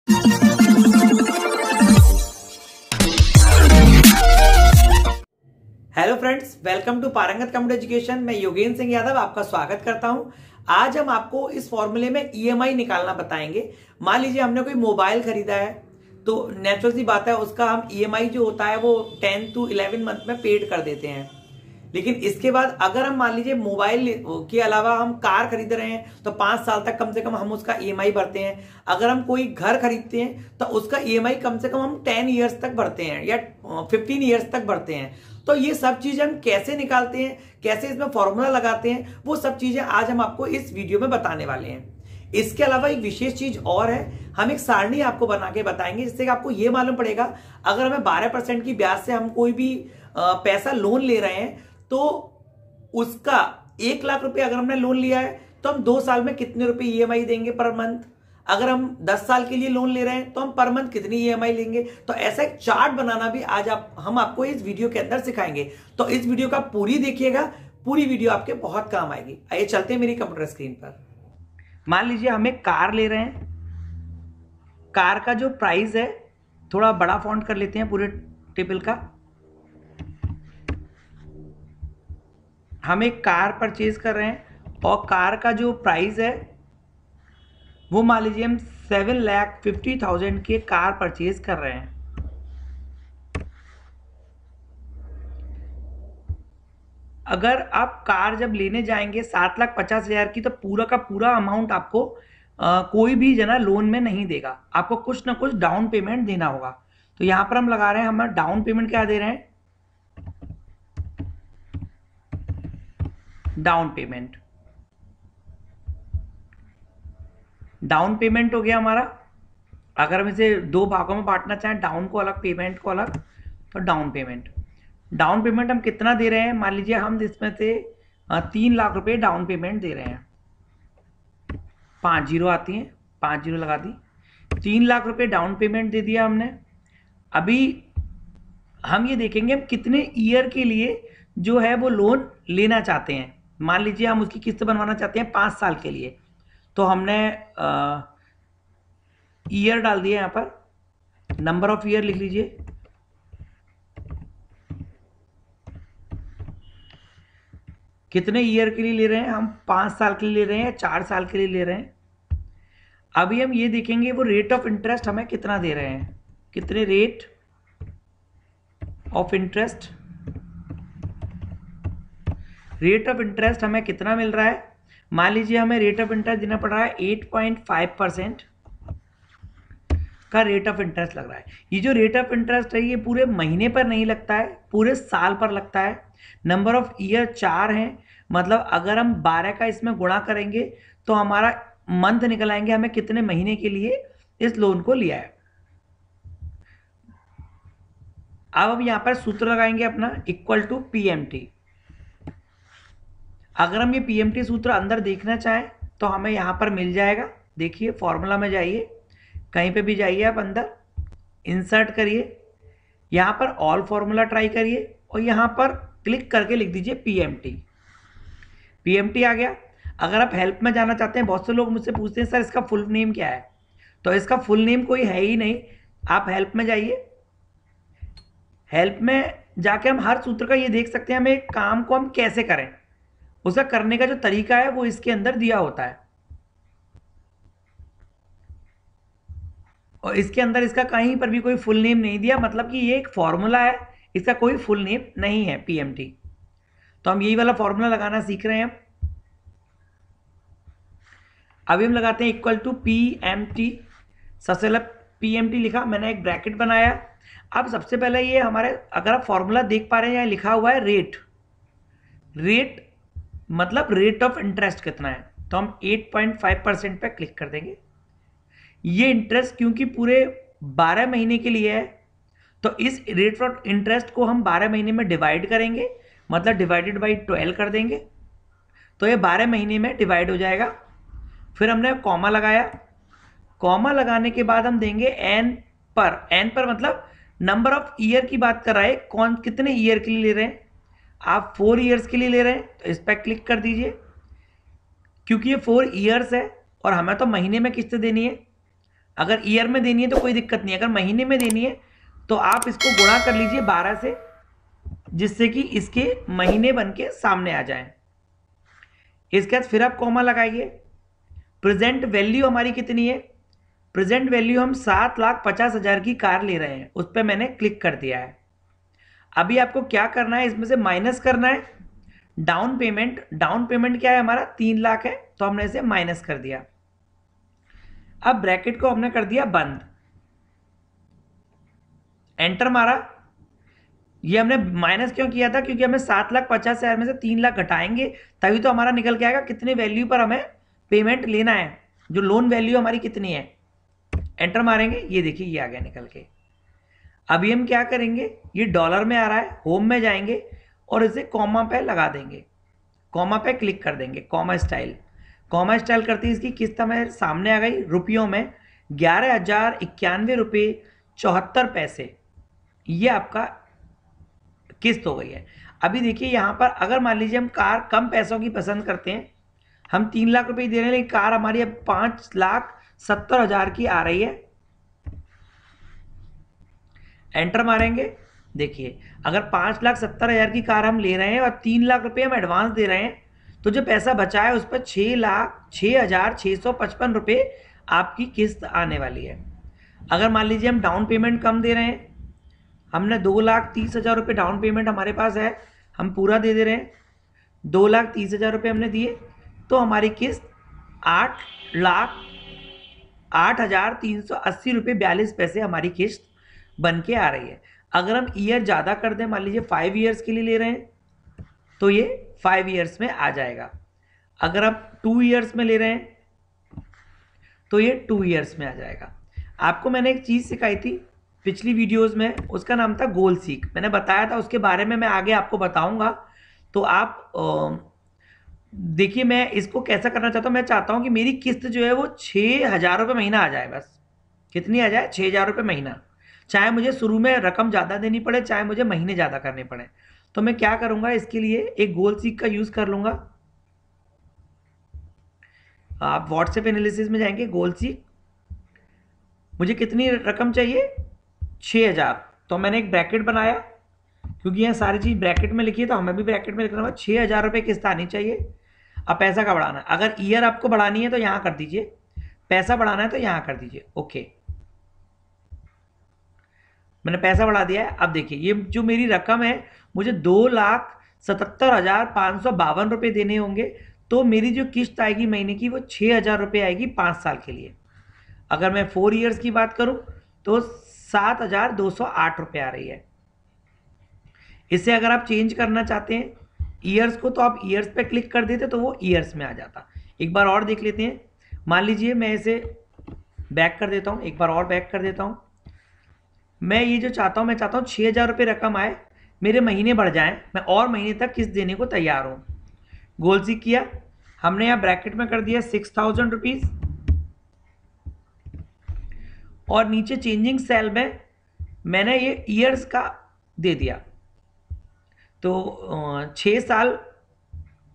Hello friends, welcome to पारंगत computer education. मैं योगेंद्र सिंह यादव आपका स्वागत करता हूं। आज हम आपको इस फॉर्मूले में ईएमआई निकालना बताएंगे। मान लीजिए हमने कोई मोबाइल खरीदा है तो नेचुरल सी बात है उसका हम ईएमआई जो होता है वो 10 to 11 मंथ में पेड कर देते हैं। लेकिन इसके बाद अगर हम मान लीजिए मोबाइल के अलावा हम कार खरीद रहे हैं तो 5 साल तक कम से कम हम उसका ईएमआई भरते हैं। अगर हम कोई घर खरीदते हैं तो उसका ईएमआई कम से कम हम 10 ईयर्स तक भरते हैं या 15 ईयर्स तक भरते हैं। तो ये सब चीजें हम कैसे निकालते हैं, कैसे इसमें फॉर्मूला लगाते हैं, वो सब चीजें आज हम आपको इस वीडियो में बताने वाले हैं। इसके अलावा एक विशेष चीज और है, हम एक सारणी आपको बना के बताएंगे जिससे आपको ये मालूम पड़ेगा अगर हमें 12% की ब्याज से हम कोई भी पैसा लोन ले रहे हैं तो उसका 1 लाख रुपए अगर हमने लोन लिया है तो हम 2 साल में कितने रुपए ईएमआई देंगे पर मंथ। अगर हम 10 साल के लिए लोन ले रहे हैं तो हम पर मंथ कितनी ईएमआई लेंगे। तो ऐसा एक चार्ट बनाना भी आज हम आपको इस वीडियो के अंदर सिखाएंगे। तो इस वीडियो का पूरी देखिएगा, पूरी वीडियो आपके बहुत काम आएगी। आइए चलते हैं मेरी कंप्यूटर स्क्रीन पर। मान लीजिए हम एक कार ले रहे हैं। कार का जो प्राइस है, थोड़ा बड़ा फॉन्ट कर लेते हैं पूरे टेबल का। हम एक कार परचेज कर रहे हैं और कार का जो प्राइस है वो मान लीजिए हम 7,50,000 के कार परचेज कर रहे हैं। अगर आप कार जब लेने जाएंगे 7,50,000 की तो पूरा का पूरा अमाउंट आपको कोई भी जना लोन में नहीं देगा, आपको कुछ ना कुछ डाउन पेमेंट देना होगा। तो यहां पर हम लगा रहे हैं, हमारा डाउन पेमेंट क्या दे रहे हैं, डाउन पेमेंट। डाउन पेमेंट हो गया हमारा। अगर हम इसे 2 भागों में बांटना चाहें, डाउन को अलग पेमेंट को अलग, तो डाउन पेमेंट। डाउन पेमेंट हम कितना दे रहे हैं, मान लीजिए हम इसमें से 3 लाख रुपए डाउन पेमेंट दे रहे हैं। 5 जीरो आती हैं, 5 जीरो लगा दी। 3 लाख रुपए डाउन पेमेंट दे दिया हमने। अभी हम ये देखेंगे हम कितने ईयर के लिए जो है वो लोन लेना चाहते हैं। मान लीजिए हम उसकी किस्त बनवाना चाहते हैं 5 साल के लिए, तो हमने ईयर डाल दिया, यहाँ पर नंबर ऑफ ईयर लिख लीजिए। कितने ईयर के लिए ले रहे हैं हम, 5 साल के लिए ले रहे हैं, 4 साल के लिए ले रहे हैं। अभी हम ये देखेंगे वो रेट ऑफ इंटरेस्ट हमें कितना दे रहे हैं, कितने rate of interest, rate of interest हमें कितना मिल रहा है। मान लीजिए हमें रेट ऑफ इंटरेस्ट देना पड़ रहा है 8.5% का रेट ऑफ इंटरेस्ट लग रहा है। ये जो रेट ऑफ इंटरेस्ट है ये पूरे महीने पर नहीं लगता है, पूरे साल पर लगता है। नंबर ऑफ ईयर 4 है, मतलब अगर हम 12 का इसमें गुणा करेंगे तो हमारा मंथ निकल आएंगे हमें कितने महीने के लिए इस लोन को लिया है। अब हम यहाँ पर सूत्र लगाएंगे अपना, इक्वल टू पीएमटी। अगर हम ये पीएमटी सूत्र अंदर देखना चाहें तो हमें यहाँ पर मिल जाएगा। देखिए फॉर्मूला में जाइए, कहीं पे भी जाइए आप, अंदर इंसर्ट करिए, यहाँ पर ऑल फॉर्मूला ट्राई करिए और यहाँ पर क्लिक करके लिख दीजिए पीएमटी। पीएमटी आ गया। अगर आप हेल्प में जाना चाहते हैं, बहुत से लोग मुझसे पूछते हैं सर इसका फुल नेम क्या है, तो इसका फुल नेम कोई है ही नहीं। आप हेल्प में जाइए, हेल्प में जाके हम हर सूत्र का ये देख सकते हैं, हमें एक काम को हम कैसे करें, उसका करने का जो तरीका है वो इसके अंदर दिया होता है। और इसके अंदर इसका कहीं पर भी कोई फुल नेम नहीं दिया, मतलब कि ये एक फॉर्मूला है, इसका कोई फुल नेम नहीं है पीएमटी। तो हम यही वाला फॉर्मूला लगाना सीख रहे हैं। अभी हम लगाते हैं इक्वल टू पीएमटी। सबसे पहले पीएमटी लिखा, मैंने एक ब्रैकेट बनाया। अब सबसे पहले ये हमारे, अगर आप फॉर्मूला देख पा रहे हैं, यहाँ लिखा हुआ है रेट। रेट मतलब रेट ऑफ इंटरेस्ट कितना है, तो हम 8.5% पे क्लिक कर देंगे। ये इंटरेस्ट क्योंकि पूरे 12 महीने के लिए है तो इस रेट ऑफ इंटरेस्ट को हम 12 महीने में डिवाइड करेंगे, मतलब डिवाइडेड बाई 12 कर देंगे, तो ये 12 महीने में डिवाइड हो जाएगा। फिर हमने कॉमा लगाया, कॉमा लगाने के बाद हम देंगे एन पर। एन पर मतलब नंबर ऑफ ईयर की बात कर रहा है, कौन कितने ईयर के लिए ले रहे हैं। आप 4 ईयर्स के लिए ले रहे हैं तो इस पर क्लिक कर दीजिए, क्योंकि ये 4 ईयर्स है और हमें तो महीने में किस्त देनी है। अगर ईयर में देनी है तो कोई दिक्कत नहीं है, अगर महीने में देनी है तो आप इसको गुणा कर लीजिए 12 से, जिससे कि इसके महीने बन के सामने आ जाए। इसके बाद फिर आप कॉमा लगाइए। प्रेजेंट वैल्यू हमारी कितनी है? प्रेजेंट वैल्यू हम 7,50,000 की कार ले रहे हैं, उस पर मैंने क्लिक कर दिया है। अभी आपको क्या करना है, इसमें से माइनस करना है डाउन पेमेंट। डाउन पेमेंट क्या है हमारा? 3 लाख है, तो हमने इसे माइनस कर दिया। अब ब्रैकेट को हमने कर दिया बंद, एंटर मारा। ये हमने माइनस क्यों किया था? क्योंकि हमें 7,50,000 में से 3 लाख घटाएंगे तभी तो हमारा निकल के आएगा कितने वैल्यू पर हमें पेमेंट लेना है, जो लोन वैल्यू हमारी कितनी है। एंटर मारेंगे, ये देखिए ये आ गया निकल के। अभी हम क्या करेंगे, ये डॉलर में आ रहा है, होम में जाएंगे और इसे कॉमा पे लगा देंगे, कॉमा पे क्लिक कर देंगे, कॉमा स्टाइल। कॉमा स्टाइल करते ही इसकी किस्त हमें सामने आ गई रुपयों में 11,091.74। ये आपका किस्त हो गई है। अभी देखिए यहाँ पर अगर मान लीजिए हम कार कम पैसों की पसंद करते हैं, हम 3 लाख रुपए दे रहे हैं लेकिन कार हमारी अब 5,70,000 की आ रही है, एंटर मारेंगे। देखिए अगर 5,70,000 की कार हम ले रहे हैं और 3 लाख रुपए हम एडवांस दे रहे हैं, तो जो पैसा बचा है उस पर 6,06,655 रुपये आपकी किस्त आने वाली है। अगर मान लीजिए हम डाउन पेमेंट कम दे रहे हैं, हमने 2,30,000 रुपये डाउन पेमेंट हमारे पास है, हम पूरा दे रहे हैं, 2,30,000 रुपये हमने दिए, तो हमारी किस्त 8,08,380 रुपये 42 पैसे हमारी किस्त बन के आ रही है। अगर हम ईयर ज़्यादा कर दें, मान लीजिए 5 ईयर्स के लिए ले रहे हैं, तो ये 5 ईयर्स में आ जाएगा। अगर आप 2 ईयर्स में ले रहे हैं तो ये 2 ईयर्स में आ जाएगा। आपको मैंने एक चीज़ सिखाई थी पिछली वीडियोस में, उसका नाम था गोल सीक। मैंने बताया था, उसके बारे में मैं आगे आपको बताऊंगा। तो आप देखिए मैं इसको कैसा करना चाहता हूँ। मैं चाहता हूँ कि मेरी किस्त जो है वो 6,000 रुपये महीना आ जाए, बस। कितनी आ जाए? 6,000 रुपये महीना। चाहे मुझे शुरू में रकम ज़्यादा देनी पड़े, चाहे मुझे महीने ज़्यादा करने पड़े। तो मैं क्या करूँगा, इसके लिए एक गोल सीक का यूज़ कर लूँगा। आप व्हाट्सएप एनालिसिस में जाएंगे, गोल सीक। मुझे कितनी रकम चाहिए? 6,000। तो मैंने एक ब्रैकेट बनाया, क्योंकि यहाँ सारी चीज़ ब्रैकेट में लिखी है तो हमें भी ब्रैकेट में लिखना होगा। 6,000 रुपये किस्त आनी चाहिए। अब पैसा का बढ़ाना है, अगर ईयर आपको बढ़ानी है तो यहाँ कर दीजिए, पैसा बढ़ाना है तो यहाँ कर दीजिए, ओके। मैंने पैसा बढ़ा दिया है। अब देखिए ये जो मेरी रकम है, मुझे 2,77,552 रुपये देने होंगे, तो मेरी जो किस्त आएगी महीने की वो 6,000 रुपये आएगी 5 साल के लिए। अगर मैं 4 ईयर्स की बात करूं तो 7,208 रुपये आ रही है। इसे अगर आप चेंज करना चाहते हैं ईयर्स को, तो आप ईयर्स पे क्लिक कर देते तो वो ईयर्स में आ जाता। एक बार और देख लेते हैं। मान लीजिए मैं इसे बैक कर देता हूँ, एक बार और बैक कर देता हूँ। मैं ये जो चाहता हूँ, मैं चाहता हूँ 6,000 रुपये रकम आए, मेरे महीने बढ़ जाएं, मैं और महीने तक किस्त देने को तैयार हूँ। गोल सीक किया हमने, यहाँ ब्रैकेट में कर दिया 6,000 रुपीज़, और नीचे चेंजिंग सेल में मैंने ये ईयर्स का दे दिया। तो 6 साल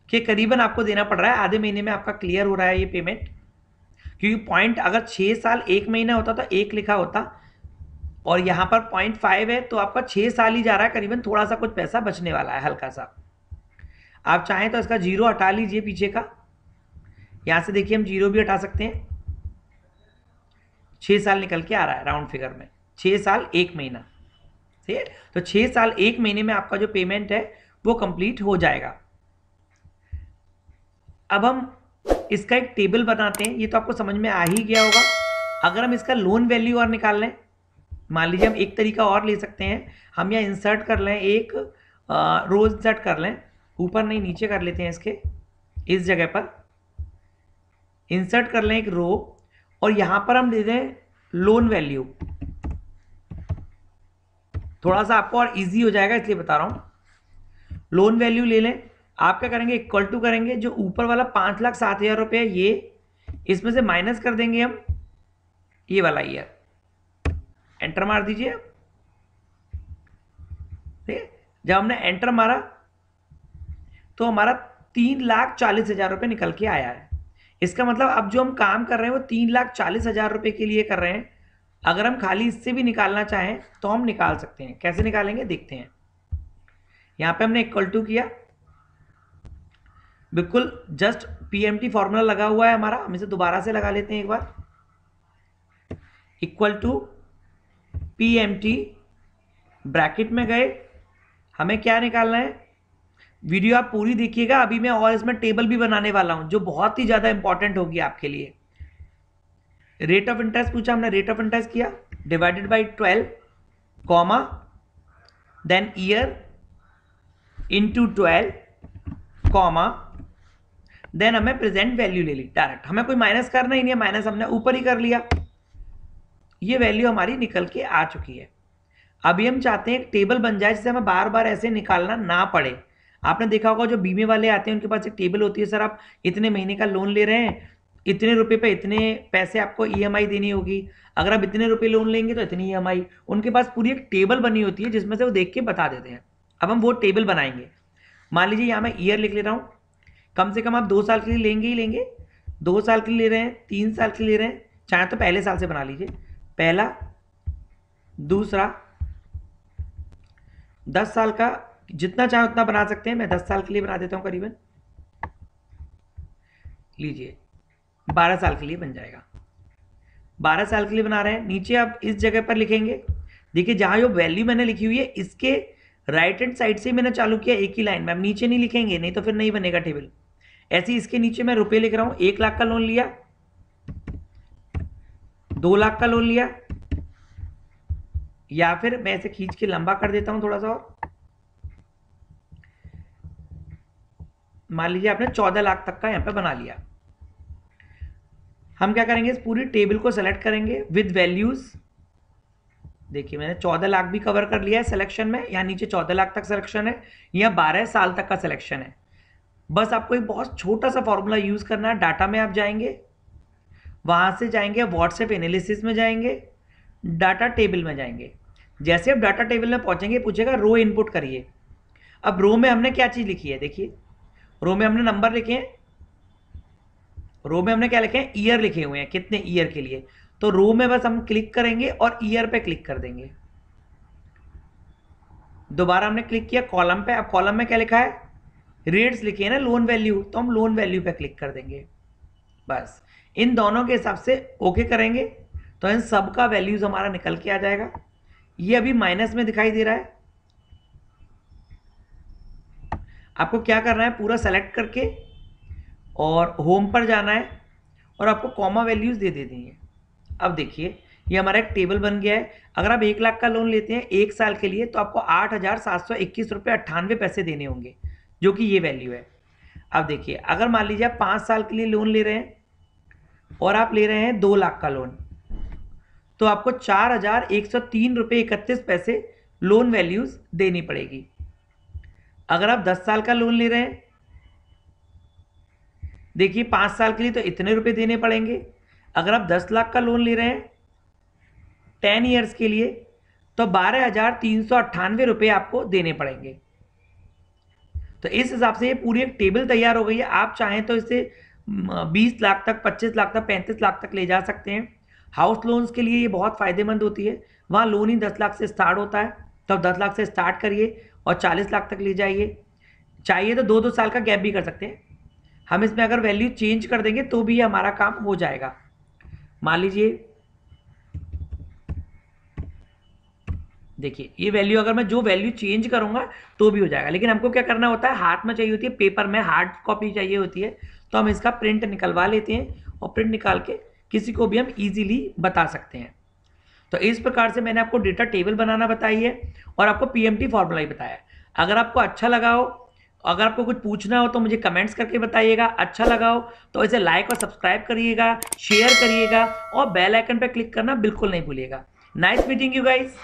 के करीबन आपको देना पड़ रहा है, आधे महीने में आपका क्लियर हो रहा है ये पेमेंट। क्योंकि पॉइंट अगर 6 साल 1 महीना होता तो 1 लिखा होता, और यहाँ पर 0.5 है तो आपका 6 साल ही जा रहा है करीबन, थोड़ा सा कुछ पैसा बचने वाला है हल्का सा। आप चाहें तो इसका 0 हटा लीजिए पीछे का, यहाँ से देखिए हम 0 भी हटा सकते हैं। 6 साल निकल के आ रहा है राउंड फिगर में, 6 साल 1 महीना, ठीक है। तो 6 साल 1 महीने में आपका जो पेमेंट है वो कंप्लीट हो जाएगा। अब हम इसका एक टेबल बनाते हैं, ये तो आपको समझ में आ ही गया होगा। अगर हम इसका लोन वैल्यू और निकाल लें, मान लीजिए हम एक तरीका और ले सकते हैं, हम यहाँ इंसर्ट कर लें, एक रो इंसर्ट कर लें, ऊपर नहीं नीचे कर लेते हैं इसके, इस जगह पर इंसर्ट कर लें एक रो, और यहाँ पर हम दे दें लोन वैल्यू। थोड़ा सा आपको और इजी हो जाएगा इसलिए बता रहा हूँ। लोन वैल्यू ले लें, आप क्या करेंगे, इक्वल टू करेंगे, जो ऊपर वाला 5,07,000 रुपये ये, इसमें से माइनस कर देंगे हम ये वाला ईयर, एंटर मार दीजिए। ठीक है, जब हमने एंटर मारा तो हमारा 3,40,000 रुपये निकल के आया है। इसका मतलब अब जो हम काम कर रहे हैं वो 3,40,000 रुपए के लिए कर रहे हैं। अगर हम खाली इससे भी निकालना चाहें तो हम निकाल सकते हैं। कैसे निकालेंगे देखते हैं। यहां पे हमने इक्वल टू किया, बिल्कुल जस्ट पीएमटी फॉर्मूला लगा हुआ है हमारा, हम इसे दोबारा से लगा लेते हैं एक बार। इक्वल टू पीएमटी, ब्रैकेट में गए, हमें क्या निकालना है, वीडियो आप पूरी देखिएगा, अभी मैं और इसमें टेबल भी बनाने वाला हूं जो बहुत ही ज्यादा इंपॉर्टेंट होगी आपके लिए। रेट ऑफ इंटरेस्ट पूछा हमने, रेट ऑफ इंटरेस्ट किया, divided by 12 comma then year into 12 comma then हमें प्रेजेंट वैल्यू ले ली डायरेक्ट, हमें कोई माइनस करना ही नहीं है, माइनस हमने ऊपर ही कर लिया। ये वैल्यू हमारी निकल के आ चुकी है। अभी हम चाहते हैं एक टेबल बन जाए जिससे हमें बार बार ऐसे निकालना ना पड़े। आपने देखा होगा जो बीमे वाले आते हैं उनके पास एक टेबल होती है, सर आप इतने महीने का लोन ले रहे हैं, इतने रुपए पे इतने पैसे आपको ईएमआई देनी होगी, अगर आप इतने रुपए लोन लेंगे तो इतनी ईएमआई। उनके पास पूरी एक टेबल बनी होती है जिसमें से वो देख के बता देते हैं। अब हम वो टेबल बनाएंगे। मान लीजिए यहाँ मैं ईयर लिख ले रहा हूँ, कम से कम आप 2 साल के लिए लेंगे ही लेंगे, 2 साल के लिए ले रहे हैं, 3 साल के लिए ले रहे हैं, चाहे तो पहले साल से बना लीजिए, पहला, दूसरा, 10 साल का, जितना चाहे उतना बना सकते हैं। मैं 10 साल के लिए बना देता हूं करीबन, लीजिए 12 साल के लिए बन जाएगा। 12 साल के लिए बना रहे हैं। नीचे आप इस जगह पर लिखेंगे, देखिए जहां जो वैल्यू मैंने लिखी हुई है इसके राइट हैंड साइड से मैंने चालू किया एक ही लाइन में। अब नीचे नहीं लिखेंगे, नहीं तो फिर नहीं बनेगा टेबल। ऐसे इसके नीचे मैं रुपए लिख रहा हूं, 1 लाख का लोन लिया, 2 लाख का लोन लिया, या फिर मैं ऐसे खींच के लंबा कर देता हूं थोड़ा सा और, मान लीजिए आपने 14 लाख तक का यहां पे बना लिया। हम क्या करेंगे, इस पूरी टेबल को सेलेक्ट करेंगे विद वैल्यूज। देखिए मैंने 14 लाख भी कवर कर लिया है सिलेक्शन में, यहाँ नीचे 14 लाख तक सिलेक्शन है, यहाँ 12 साल तक का सिलेक्शन है। बस आपको एक बहुत छोटा सा फॉर्मूला यूज करना है। डाटा में आप जाएंगे, वहां से जाएंगे व्हाट्सएप एनालिसिस में जाएंगे, डाटा टेबल में जाएंगे। जैसे आप डाटा टेबल में पहुंचेंगे पूछेगा रो इनपुट करिए। अब रो में हमने क्या चीज लिखी है, देखिए रो में हमने नंबर लिखे हैं, रो में हमने क्या लिखे हैं, ईयर लिखे हुए हैं, कितने ईयर के लिए। तो रो में बस हम क्लिक करेंगे और ईयर पे क्लिक कर देंगे। दोबारा हमने क्लिक किया कॉलम पे, अब कॉलम में क्या लिखा है, रेट्स लिखे हैं ना, लोन वैल्यू, तो हम लोन वैल्यू पे क्लिक कर देंगे। बस इन दोनों के हिसाब से ओके करेंगे तो इन सब का वैल्यूज हमारा निकल के आ जाएगा। ये अभी माइनस में दिखाई दे रहा है। आपको क्या करना है, पूरा सेलेक्ट करके और होम पर जाना है और आपको कॉमा वैल्यूज दे देनी है। अब देखिए ये हमारा एक टेबल बन गया है। अगर आप 1 लाख का लोन लेते हैं 1 साल के लिए तो आपको 8,721 रुपये 98 पैसे देने होंगे, जो कि ये वैल्यू है। अब देखिए अगर मान लीजिए आप 5 साल के लिए लोन ले रहे हैं और आप ले रहे हैं 2 लाख का लोन, तो आपको 4,103 रुपये 31 पैसे लोन वैल्यूज देनी पड़ेगी। अगर आप 10 साल का लोन ले रहे हैं, देखिए 5 साल के लिए तो इतने रुपए देने पड़ेंगे। अगर आप 10 लाख का लोन ले रहे हैं 10 ईयर्स के लिए तो 12,398 रुपये आपको देने पड़ेंगे। तो इस हिसाब से ये पूरी एक टेबल तैयार हो गई है। आप चाहें तो इसे 20 लाख तक, 25 लाख तक, 35 लाख तक ले जा सकते हैं। हाउस लोन्स के लिए ये बहुत फायदेमंद होती है। वहाँ लोन ही 10 लाख से स्टार्ट होता है, तो 10 लाख से स्टार्ट करिए और 40 लाख तक ले जाइए। चाहिए तो 2-2 साल का गैप भी कर सकते हैं। हम इसमें अगर वैल्यू चेंज कर देंगे तो भी हमारा काम हो जाएगा। मान लीजिए देखिए ये वैल्यू, अगर मैं जो वैल्यू चेंज करूंगा तो भी हो जाएगा, लेकिन हमको क्या करना होता है, हाथ में चाहिए होती है, पेपर में हार्ड कॉपी चाहिए होती है। तो हम इसका प्रिंट निकलवा लेते हैं और प्रिंट निकाल के किसी को भी हम इजीली बता सकते हैं। तो इस प्रकार से मैंने आपको डेटा टेबल बनाना बताई है और आपको पीएमटी फॉर्मूला ही बताया। अगर आपको अच्छा लगा हो, अगर आपको कुछ पूछना हो तो मुझे कमेंट्स करके बताइएगा। अच्छा लगा हो तो इसे लाइक और सब्सक्राइब करिएगा, शेयर करिएगा और बेल आइकन पर क्लिक करना बिल्कुल नहीं भूलिएगा। Nice meeting you guys.